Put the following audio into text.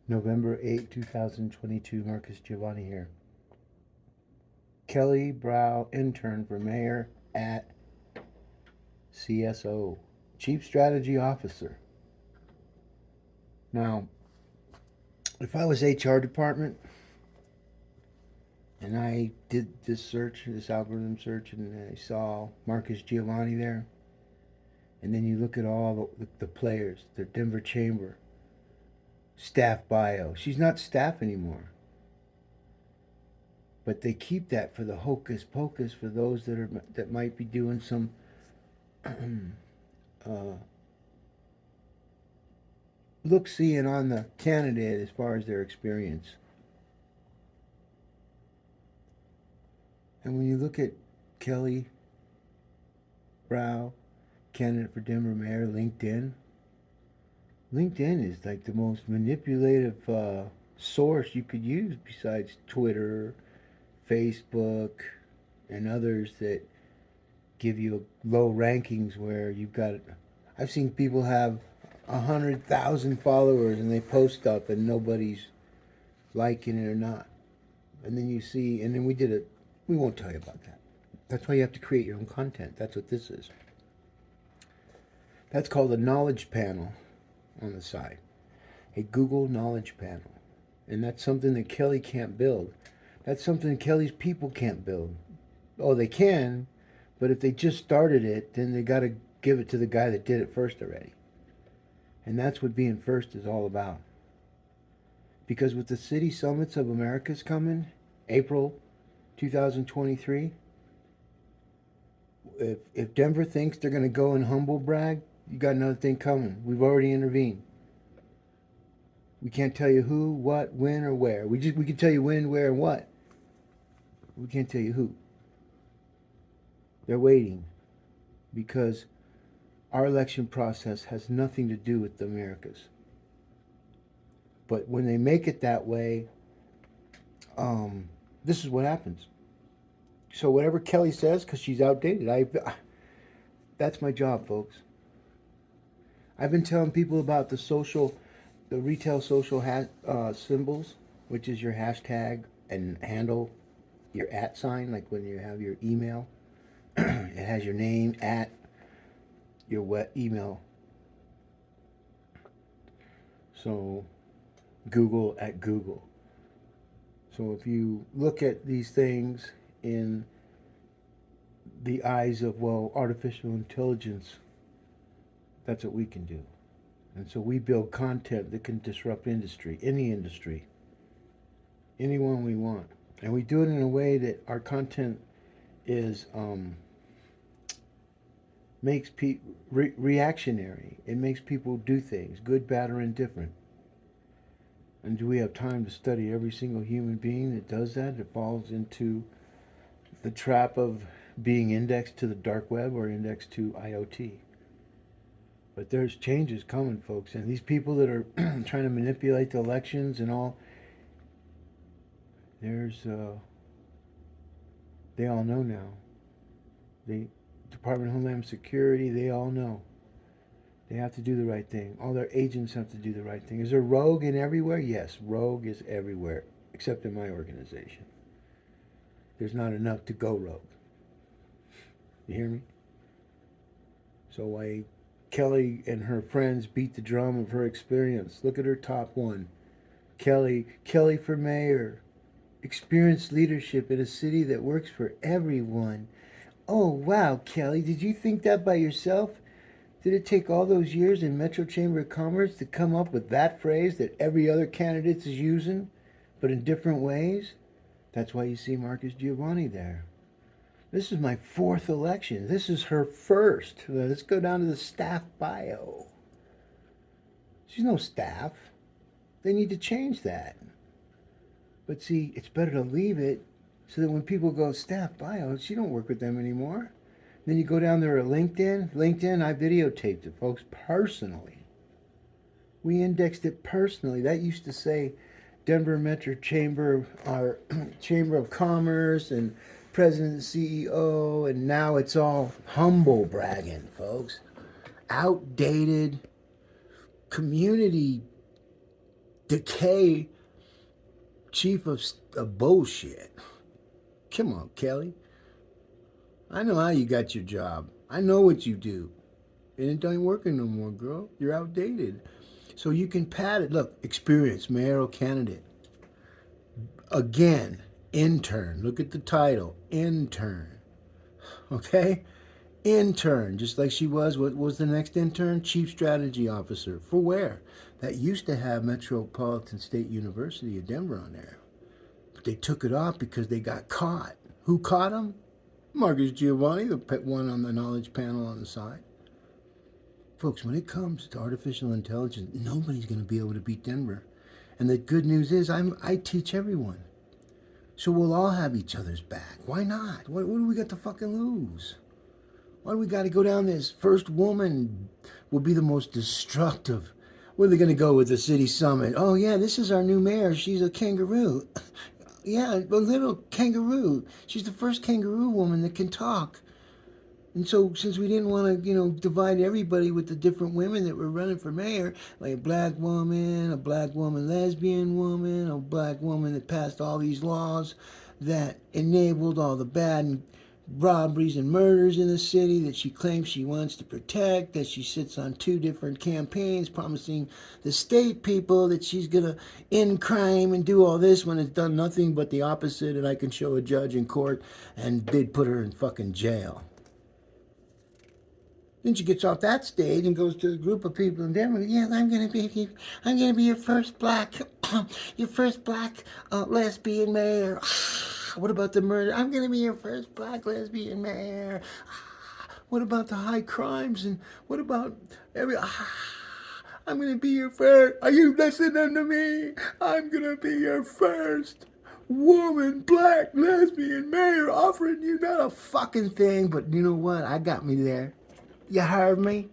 November 8, 2022. Marcus Giovanni here. Kelly Brough, intern for mayor at CSO, Chief Strategy Officer. Now, if I was HR department and I did this search, this algorithm search, and I saw Marcus Giovanni there, and then you look at all the players, the Denver Chamber, staff bio. She's not staff anymore. But they keep that for the hocus pocus for those that might be doing some uh, look seeing on the candidate as far as their experience. And when you look at Kelly Brough, candidate for Denver mayor, LinkedIn is like the most manipulative source you could use besides Twitter, Facebook, and others that give you low rankings where you've got. I've seen people have 100,000 followers and they post stuff and nobody's liking it or not. And then you see, and then we did it. We won't tell you about that. That's why you have to create your own content. That's what this is. That's called a knowledge panel on the side, a Google knowledge panel. And that's something that Kelly can't build. That's something Kelly's people can't build. Oh, they can, but if they just started it, then they got to give it to the guy that did it first already. And that's what being first is all about. Because with the City Summits of America's coming, April 2023, if Denver thinks they're going to go and humble brag, you got another thing coming. We've already intervened. We can't tell you who, what, when, or where. We can tell you when, where, and what. We can't tell you who. They're waiting because our election process has nothing to do with the Americas. But when they make it that way, this is what happens. So whatever Kelly says, because she's outdated, that's my job, folks. I've been telling people about the retail social symbols, which is your hashtag and handle, your @ sign, like when you have your email. It has your name at your wet email. So Google at Google. So if you look at these things in the eyes of, well, artificial intelligence, that's what we can do. And so we build content that can disrupt industry, anyone we want. And we do it in a way that our content is makes people reactionary. It makes people do things, good, bad, or indifferent. And do we have time to study every single human being that does that, that falls into the trap of being indexed to the dark web or indexed to IoT? But there's changes coming, folks. And these people that are trying to manipulate the elections and all, they all know now. The Department of Homeland Security, they all know. They have to do the right thing. All their agents have to do the right thing. Is there rogue in everywhere? Yes, rogue is everywhere, except in my organization. There's not enough to go rogue. You hear me? So why Kelly and her friends beat the drum of her experience. Look at her top one. Kelly for mayor. Experienced leadership in a city that works for everyone. Oh, wow, Kelly, did you think that by yourself? Did it take all those years in Metro Chamber of Commerce to come up with that phrase that every other candidate is using, but in different ways? That's why you see Marcus Giovanni there. This is my 4th election. This is her 1st. Let's go down to the staff bio. She's no staff. They need to change that. But see, it's better to leave it so that when people go staff bio, she don't work with them anymore. Then you go down there at LinkedIn. LinkedIn, I videotaped it, folks, personally. We indexed it personally. That used to say Denver Metro Chamber, our Chamber of Commerce, and President and CEO, and now it's all humble bragging, folks. Outdated community decay chief of bullshit. Come on, Kelly. I know how you got your job. I know what you do. And it ain't working no more, girl. You're outdated. So you can pat it. Look, experience, mayoral candidate. Again, intern. Look at the title. Intern. Okay? Intern. Just like she was. What was the next intern? Chief Strategy Officer. For where? That used to have Metropolitan State University of Denver on there. But they took it off because they got caught. Who caught them? Marcus Giovanni, the one on the knowledge panel on the side. Folks, when it comes to artificial intelligence, nobody's going to be able to beat Denver. And the good news is I teach everyone. So we'll all have each other's back. Why not? What do we got to fucking lose? Why do we got to go down this? First woman will be the most destructive. Where are they going to go with the city summit? Oh, yeah, this is our new mayor. She's a kangaroo. Yeah, a little kangaroo. She's the first kangaroo woman that can talk. And so, since we didn't want to, divide everybody with the different women that were running for mayor, like a black woman lesbian woman, a black woman that passed all these laws that enabled all the bad robberies and murders in the city that she claims she wants to protect, that she sits on 2 different campaigns promising the state people that she's going to end crime and do all this when it's done nothing but the opposite, and I can show a judge in court and they'd put her in fucking jail. Then she gets off that stage and goes to a group of people in Denver. Yes, I'm gonna be your first black, lesbian mayor. What about the murder? I'm gonna be your first black lesbian mayor. What about the high crimes and what about I'm gonna be your first. Are you listening to me? I'm gonna be your first woman, black, lesbian mayor, offering you not a fucking thing, but you know what? I got me there. You heard me?